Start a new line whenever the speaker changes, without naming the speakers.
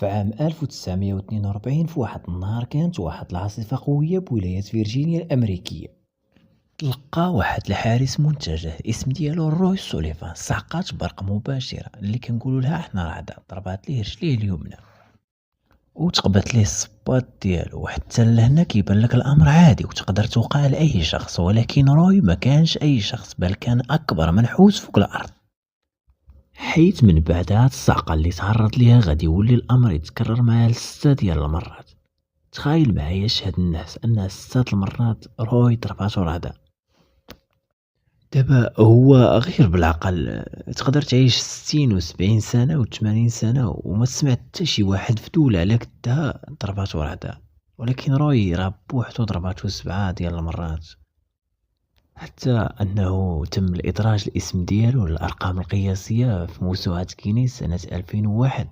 في عام 1942 في واحد النهار كانت واحد العاصفة قوية بولاية فيرجينيا الأمريكية. تلقى واحد الحارس منتجه الاسم ديالو روي سوليفان صعقات برق مباشرة اللي كنقولوا لها حنا رعدة ضربات ليه رجليه اليمنى وتقبت ليه الصباط ديالو. وحتى لهنا كيبان لك الامر عادي وتقدر توقع لاي شخص، ولكن روي ما كانش اي شخص بل كان اكبر منحوس فوق الارض، حيت من بعد هاد الصعقة اللي تعرض ليها غادي يولي الامر يتكرر معاه لستة ديال المرات. تخيل معايا شهاد الناس انها 6 المرات روي ضرباتو رعدة. دابا هو غير بالعقل تقدر تعيش 60 و70 سنة و80 سنة وما سمعت حتى شي واحد في دولة على قدها ضرباتو رعدة، ولكن روي راه بوحدو ضرباتو 7 ديال المرات، حتى انه تم الادراج الاسم ديالو للارقام القياسية في موسوعة كينيس سنة 2001